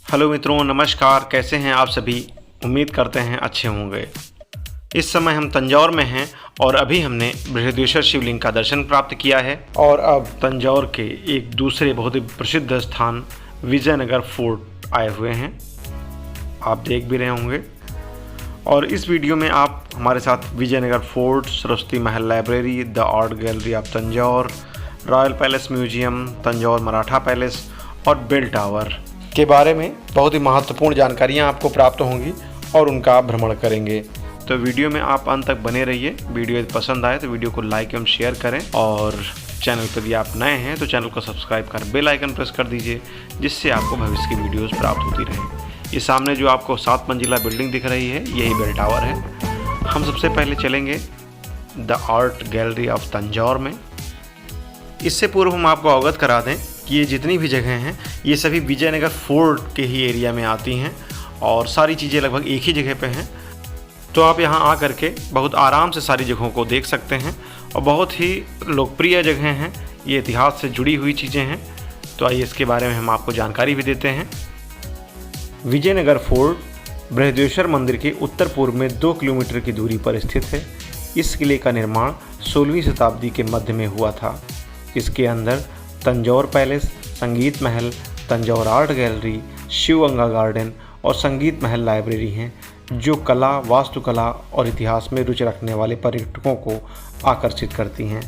Hello मित्रों, नमस्कार। कैसे हैं आप सभी? उम्मीद करते हैं अच्छे होंगे। इस समय हम तंजौर में हैं और अभी हमने बृहदेश्वर शिवलिंग का दर्शन प्राप्त किया है और अब तंजौर के एक दूसरे बहुत ही प्रसिद्ध स्थान विजयनगर फोर्ट आए हुए हैं। आप देख भी रहे होंगे और इस वीडियो में आप हमारे साथ Vijayanagar fort, Saraswati Mahal library, the art gallery of Tanjore, royal palace museum, Tanjore Maratha palace और बेल टावर के बारे में बहुत ही महत्वपूर्ण जानकारियां आपको प्राप्त होंगी और उनका भ्रमण करेंगे। तो वीडियो में आप अंत तक बने रहिए। वीडियो यदि पसंद आए तो वीडियो को लाइक एवं शेयर करें और चैनल पर यदि आप नए हैं तो चैनल को सब्सक्राइब कर बेल आइकन प्रेस कर दीजिए, जिससे आपको भविष्य की वीडियोस प्राप्त होती रहे। ये सामने जो आपको 7 मंजिला बिल्डिंग दिख रही है, यही बेल टावर है। हम सबसे पहले चलेंगे the art gallery of Tanjore में। इससे पूर्व हम आपको अवगत करा दें कि ये जितनी भी जगह हैं ये सभी विजयनगर फोर्ट के ही एरिया में आती हैं और सारी चीज़ें लगभग एक ही जगह पे हैं। तो आप यहाँ आ करके बहुत आराम से सारी जगहों को देख सकते हैं और बहुत ही लोकप्रिय जगह हैं। ये इतिहास से जुड़ी हुई चीज़ें हैं। तो आइए इसके बारे में हम आपको जानकारी भी देते हैं। विजयनगर फोर्ट बृहदेश्वर मंदिर के उत्तर पूर्व में 2 किलोमीटर की दूरी पर स्थित है। इस किले का निर्माण 16वीं शताब्दी के मध्य में हुआ था। इसके अंदर Tanjore palace, Sangeet Mahal, Tanjore art gallery, Sivaganga garden और संगीत महल लाइब्रेरी हैं, जो कला, वास्तुकला और इतिहास में रुचि रखने वाले पर्यटकों को आकर्षित करती हैं।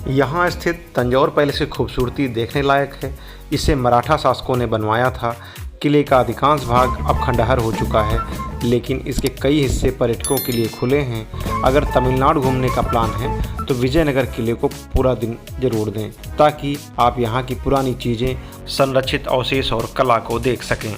यहाँ स्थित तंजौर पैलेस की खूबसूरती देखने लायक है। इसे मराठा शासकों ने बनवाया था। किले का अधिकांश भाग अब खंडहर हो चुका है, लेकिन इसके कई हिस्से पर्यटकों के लिए खुले हैं। अगर तमिलनाडु घूमने का प्लान है तो विजयनगर किले को पूरा दिन जरूर दें, ताकि आप यहाँ की पुरानी चीज़ें, संरक्षित अवशेष और कला को देख सकें।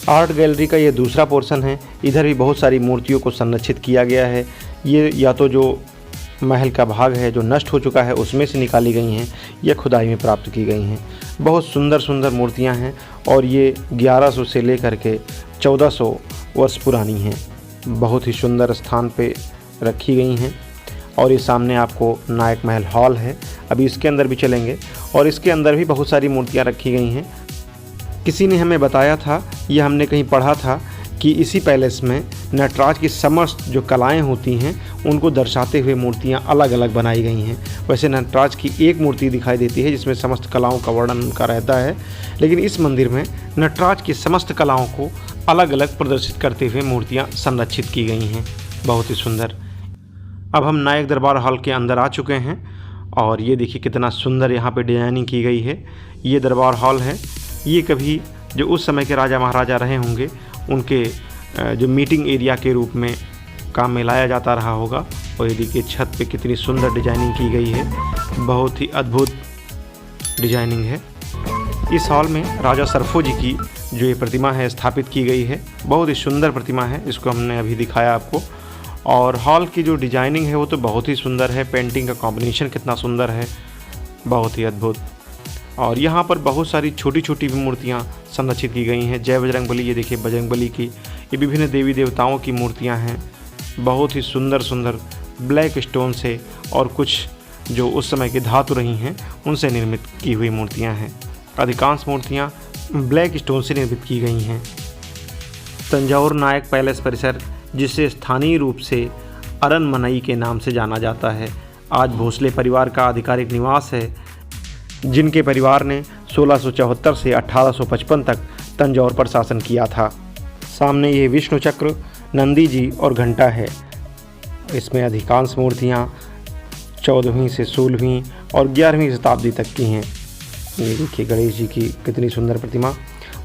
आर्ट गैलरी का ये दूसरा पोर्शन है। इधर भी बहुत सारी मूर्तियों को संरक्षित किया गया है। ये या तो जो महल का भाग है जो नष्ट हो चुका है उसमें से निकाली गई हैं या खुदाई में प्राप्त की गई हैं। बहुत सुंदर सुंदर मूर्तियां हैं और ये 1100 से लेकर के 1400 वर्ष पुरानी हैं। बहुत ही सुंदर स्थान पे रखी गई हैं। और ये सामने आपको नायक महल हॉल है। अभी इसके अंदर भी चलेंगे और इसके अंदर भी बहुत सारी मूर्तियाँ रखी गई हैं। किसी ने हमें बताया था, यह हमने कहीं पढ़ा था कि इसी पैलेस में नटराज की समस्त जो कलाएं होती हैं उनको दर्शाते हुए मूर्तियां अलग अलग बनाई गई हैं। वैसे नटराज की एक मूर्ति दिखाई देती है जिसमें समस्त कलाओं का वर्णन उनका रहता है, लेकिन इस मंदिर में नटराज की समस्त कलाओं को अलग अलग प्रदर्शित करते हुए मूर्तियां संरक्षित की गई हैं। बहुत ही सुंदर। अब हम नायक दरबार हॉल के अंदर आ चुके हैं और ये देखिए कितना सुंदर यहाँ पर डिजाइनिंग की गई है। ये दरबार हॉल है। ये कभी जो उस समय के राजा महाराजा रहे होंगे उनके जो मीटिंग एरिया के रूप में काम में लाया जाता रहा होगा। और ये देखिए छत पे कितनी सुंदर डिजाइनिंग की गई है। बहुत ही अद्भुत डिजाइनिंग है। इस हॉल में राजा सरफो जी की जो ये प्रतिमा है स्थापित की गई है। बहुत ही सुंदर प्रतिमा है। इसको हमने अभी दिखाया आपको। और हॉल की जो डिजाइनिंग है वो तो बहुत ही सुंदर है। पेंटिंग का कॉम्बिनेशन कितना सुंदर है, बहुत ही अद्भुत। और यहाँ पर बहुत सारी छोटी छोटी भी मूर्तियाँ संरक्षित की गई हैं। जय बजरंगबली, ये देखिए बजरंगबली की, ये विभिन्न देवी देवताओं की मूर्तियाँ हैं। बहुत ही सुंदर सुंदर ब्लैक स्टोन से और कुछ जो उस समय की धातु रही हैं उनसे निर्मित की हुई मूर्तियाँ हैं। अधिकांश मूर्तियाँ ब्लैक स्टोन से निर्मित की गई हैं। तंजौर नायक पैलेस परिसर, जिसे स्थानीय रूप से अरनमनई के नाम से जाना जाता है, आज भोसले परिवार का आधिकारिक निवास है, जिनके परिवार ने 1674 से 1855 तक तंजौर पर शासन किया था। सामने ये विष्णु चक्र, नंदी जी और घंटा है। इसमें अधिकांश मूर्तियाँ 14वीं से 16वीं और 11वीं शताब्दी तक की हैं। ये देखिए गणेश जी की कितनी सुंदर प्रतिमा।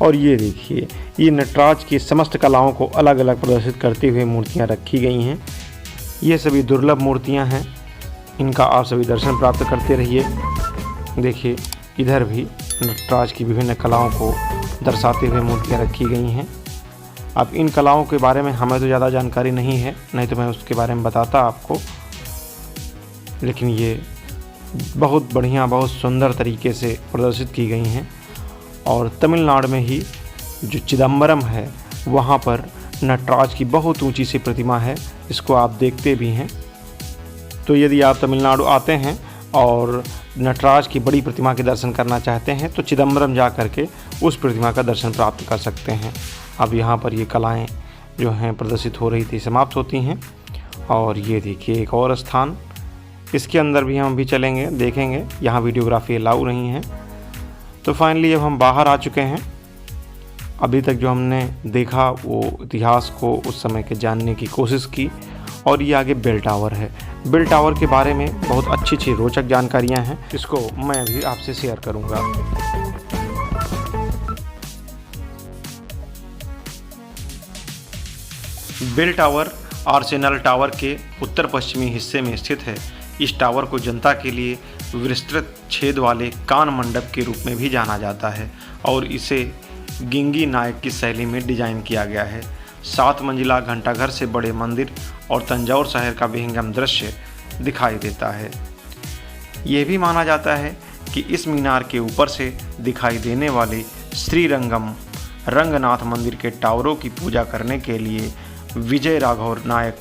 और ये देखिए ये नटराज की समस्त कलाओं को अलग अलग प्रदर्शित करते हुए मूर्तियाँ रखी गई हैं। ये सभी दुर्लभ मूर्तियाँ हैं। इनका आप सभी दर्शन प्राप्त करते रहिए। देखिए इधर भी नटराज की विभिन्न कलाओं को दर्शाते हुए मूर्तियाँ रखी गई हैं। अब इन कलाओं के बारे में हमें तो ज़्यादा जानकारी नहीं है, नहीं तो मैं उसके बारे में बताता आपको। लेकिन ये बहुत बढ़िया, बहुत सुंदर तरीके से प्रदर्शित की गई हैं। और तमिलनाडु में ही जो चिदम्बरम है वहाँ पर नटराज की बहुत ऊंची सी प्रतिमा है, इसको आप देखते भी हैं। तो यदि आप तमिलनाडु आते हैं और नटराज की बड़ी प्रतिमा के दर्शन करना चाहते हैं तो चिदम्बरम जा करके उस प्रतिमा का दर्शन प्राप्त कर सकते हैं। अब यहाँ पर ये कलाएँ जो हैं प्रदर्शित हो रही थी समाप्त होती हैं। और ये देखिए एक और स्थान, इसके अंदर भी हम अभी चलेंगे, देखेंगे। यहाँ वीडियोग्राफी अलाउ नहीं है। तो फाइनली अब हम बाहर आ चुके हैं। अभी तक जो हमने देखा वो इतिहास को उस समय के जानने की कोशिश की। और ये आगे बेल टावर है। बेल टावर के बारे में बहुत अच्छी रोचक जानकारियाँ हैं, इसको मैं अभी आपसे शेयर करूँगा। बेल टावर आर्सेनल टावर के उत्तर पश्चिमी हिस्से में स्थित है। इस टावर को जनता के लिए विस्तृत छेद वाले कान मंडप के रूप में भी जाना जाता है और इसे गिंगी नायक की शैली में डिजाइन किया गया है। 7 मंजिला घंटाघर से बड़े मंदिर और तंजौर शहर का विहंगम दृश्य दिखाई देता है। यह भी माना जाता है कि इस मीनार के ऊपर से दिखाई देने वाले श्रीरंगम रंगनाथ मंदिर के टावरों की पूजा करने के लिए विजय राघव नायक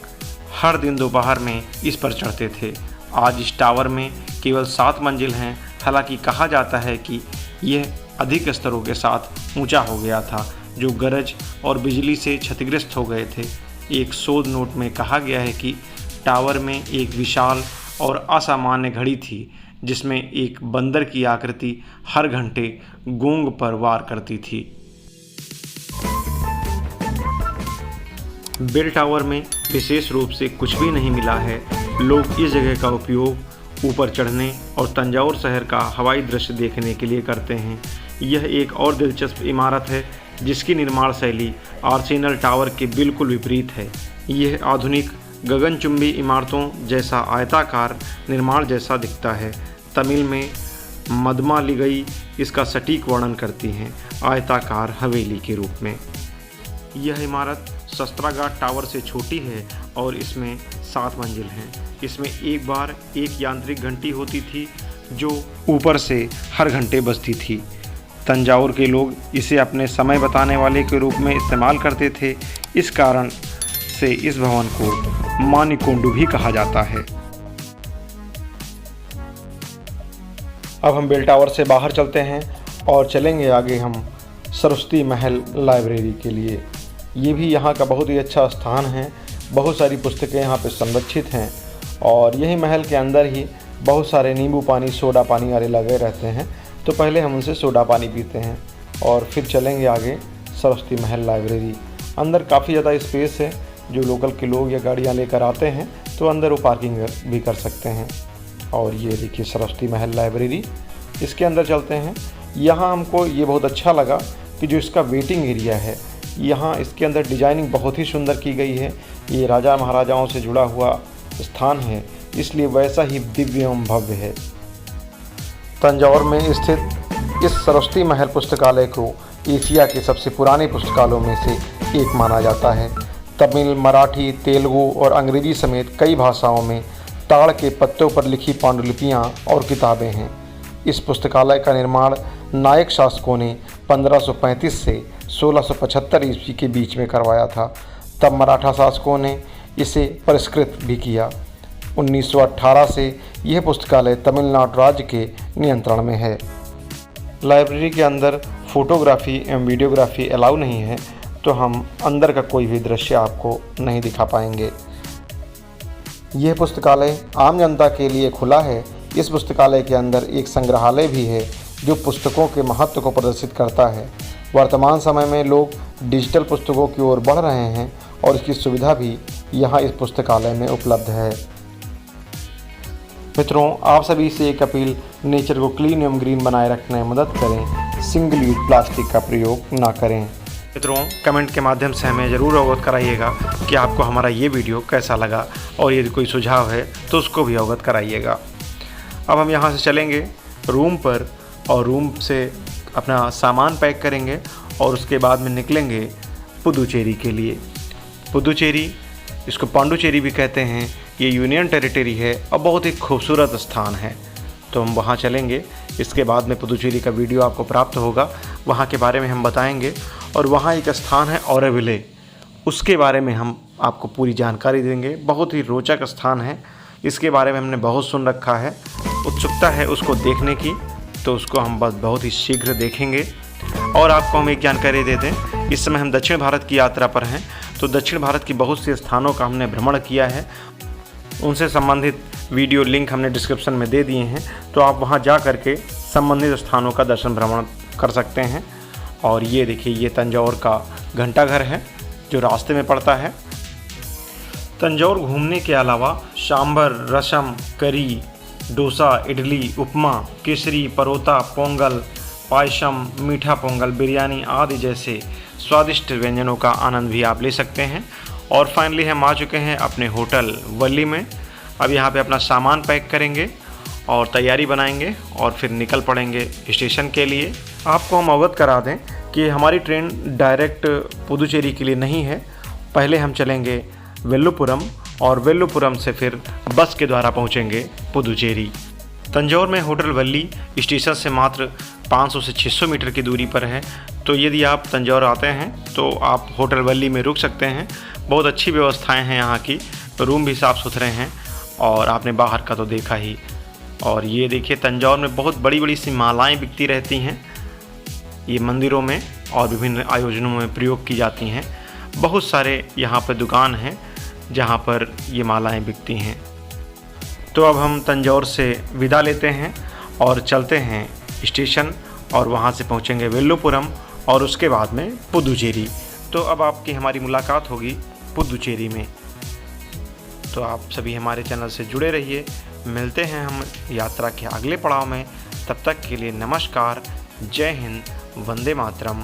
हर दिन दोपहर में इस पर चढ़ते थे। आज इस टावर में केवल 7 मंजिल हैं। हालांकि कहा जाता है कि यह अधिक स्तरों के साथ ऊंचा हो गया था, जो गरज और बिजली से क्षतिग्रस्त हो गए थे। एक शोध नोट में कहा गया है कि टावर में एक विशाल और असामान्य घड़ी थी, जिसमें एक बंदर की आकृति हर घंटे गूंग पर वार करती थी। बेल टावर में विशेष रूप से कुछ भी नहीं मिला है। लोग इस जगह का उपयोग ऊपर चढ़ने और तंजौर शहर का हवाई दृश्य देखने के लिए करते हैं। यह एक और दिलचस्प इमारत है जिसकी निर्माण शैली आर्सेनल टावर के बिल्कुल विपरीत है। यह आधुनिक गगनचुंबी इमारतों जैसा आयताकार निर्माण जैसा दिखता है। तमिल में मदमालिगई इसका सटीक वर्णन करती हैं, आयताकार हवेली के रूप में। यह इमारत शस्त्रागार टावर से छोटी है और इसमें 7 मंजिल हैं। इसमें एक बार एक यांत्रिक घंटी होती थी जो ऊपर से हर घंटे बजती थी। तंजौर के लोग इसे अपने समय बताने वाले के रूप में इस्तेमाल करते थे। इस कारण से इस भवन को मानिकोंडू भी कहा जाता है। अब हम बेल टावर से बाहर चलते हैं और चलेंगे आगे हम सरस्वती महल लाइब्रेरी के लिए। ये भी यहाँ का बहुत ही अच्छा स्थान है। बहुत सारी पुस्तकें यहाँ पे संरक्षित हैं और यही महल के अंदर ही बहुत सारे नींबू पानी, सोडा पानी वाले लगे रहते हैं। तो पहले हम उनसे सोडा पानी पीते हैं और फिर चलेंगे आगे सरस्वती महल लाइब्रेरी। अंदर काफ़ी ज़्यादा स्पेस है। जो लोकल के लोग या गाड़ियाँ लेकर आते हैं तो अंदर वो पार्किंग भी कर सकते हैं। और ये देखिए सरस्वती महल लाइब्रेरी, इसके अंदर चलते हैं। यहाँ हमको ये बहुत अच्छा लगा कि जो इसका वेटिंग एरिया है, यहाँ इसके अंदर डिजाइनिंग बहुत ही सुंदर की गई है। ये राजा महाराजाओं से जुड़ा हुआ स्थान है, इसलिए वैसा ही दिव्य एवं भव्य है। तंजौर में स्थित इस सरस्वती महल पुस्तकालय को एशिया के सबसे पुराने पुस्तकालयों में से एक माना जाता है। तमिल, मराठी, तेलुगु और अंग्रेजी समेत कई भाषाओं में ताड़ के पत्तों पर लिखी पांडुलिपियाँ और किताबें हैं। इस पुस्तकालय का निर्माण नायक शासकों ने 1535 से 1675 ईस्वी के बीच में करवाया था। तब मराठा शासकों ने इसे परिष्कृत भी किया। 1918 से यह पुस्तकालय तमिलनाडु राज्य के नियंत्रण में है। लाइब्रेरी के अंदर फोटोग्राफी एवं वीडियोग्राफी अलाउ नहीं है, तो हम अंदर का कोई भी दृश्य आपको नहीं दिखा पाएंगे। यह पुस्तकालय आम जनता के लिए खुला है। इस पुस्तकालय के अंदर एक संग्रहालय भी है जो पुस्तकों के महत्व को प्रदर्शित करता है। वर्तमान समय में लोग डिजिटल पुस्तकों की ओर बढ़ रहे हैं और इसकी सुविधा भी यहाँ इस पुस्तकालय में उपलब्ध है। मित्रों, आप सभी से एक अपील, नेचर को क्लीन एवं ग्रीन बनाए रखने में मदद करें। सिंगल यूज प्लास्टिक का प्रयोग ना करें। मित्रों, कमेंट के माध्यम से हमें ज़रूर अवगत कराइएगा कि आपको हमारा ये वीडियो कैसा लगा, और यदि कोई सुझाव है तो उसको भी अवगत कराइएगा। अब हम यहाँ से चलेंगे रूम पर और रूम से अपना सामान पैक करेंगे और उसके बाद में निकलेंगे पुदुचेरी के लिए। पुदुचेरी, इसको पांडुचेरी भी कहते हैं, ये यूनियन टेरिटरी है और बहुत ही खूबसूरत स्थान है। तो हम वहाँ चलेंगे। इसके बाद में पुदुचेरी का वीडियो आपको प्राप्त होगा, वहाँ के बारे में हम बताएंगे। और वहाँ एक स्थान है ऑरोविले, उसके बारे में हम आपको पूरी जानकारी देंगे। बहुत ही रोचक स्थान है, इसके बारे में हमने बहुत सुन रखा है। उत्सुकता है उसको देखने की, तो उसको हम बस बहुत ही शीघ्र देखेंगे। और आपको हम एक जानकारी दे दें, इस समय हम दक्षिण भारत की यात्रा पर हैं, तो दक्षिण भारत की बहुत से स्थानों का हमने भ्रमण किया है। उनसे संबंधित वीडियो लिंक हमने डिस्क्रिप्शन में दे दिए हैं, तो आप वहां जा कर के संबंधित स्थानों का दर्शन भ्रमण कर सकते हैं। और ये देखिए, ये तंजौर का घंटाघर है जो रास्ते में पड़ता है। तंजौर घूमने के अलावा सांभर, रसम, करी, डोसा, इडली, उपमा, केसरी, परोटा, पोंगल, पायसम, मीठा पोंगल, बिरयानी आदि जैसे स्वादिष्ट व्यंजनों का आनंद भी आप ले सकते हैं। और फाइनली हम आ चुके हैं अपने होटल वल्ली में। अब यहाँ पे अपना सामान पैक करेंगे और तैयारी बनाएंगे और फिर निकल पड़ेंगे स्टेशन के लिए। आपको हम अवगत करा दें कि हमारी ट्रेन डायरेक्ट पुदुचेरी के लिए नहीं है। पहले हम चलेंगे वेल्लुपुरम और वेल्लुपुरम से फिर बस के द्वारा पहुँचेंगे पुदुचेरी। तंजौर में होटल वल्ली स्टेशन से मात्र 500 से 600 मीटर की दूरी पर है, तो यदि आप तंजौर आते हैं तो आप होटल वल्ली में रुक सकते हैं। बहुत अच्छी व्यवस्थाएं हैं यहाँ की, रूम भी साफ़ सुथरे हैं और आपने बाहर का तो देखा ही। और ये देखिए, तंजौर में बहुत बड़ी बड़ी सी मालाएं बिकती रहती हैं, ये मंदिरों में और विभिन्न आयोजनों में प्रयोग की जाती हैं। बहुत सारे यहाँ पर दुकान हैं जहाँ पर ये मालाएं बिकती हैं। तो अब हम तंजौर से विदा लेते हैं और चलते हैं स्टेशन और वहाँ से पहुँचेंगे वेल्लुपुरम और उसके बाद में पुदुचेरी। तो अब आपकी हमारी मुलाकात होगी पुदुचेरी में। तो आप सभी हमारे चैनल से जुड़े रहिए। मिलते हैं हम यात्रा के अगले पड़ाव में। तब तक के लिए नमस्कार, जय हिंद, वंदे मातरम।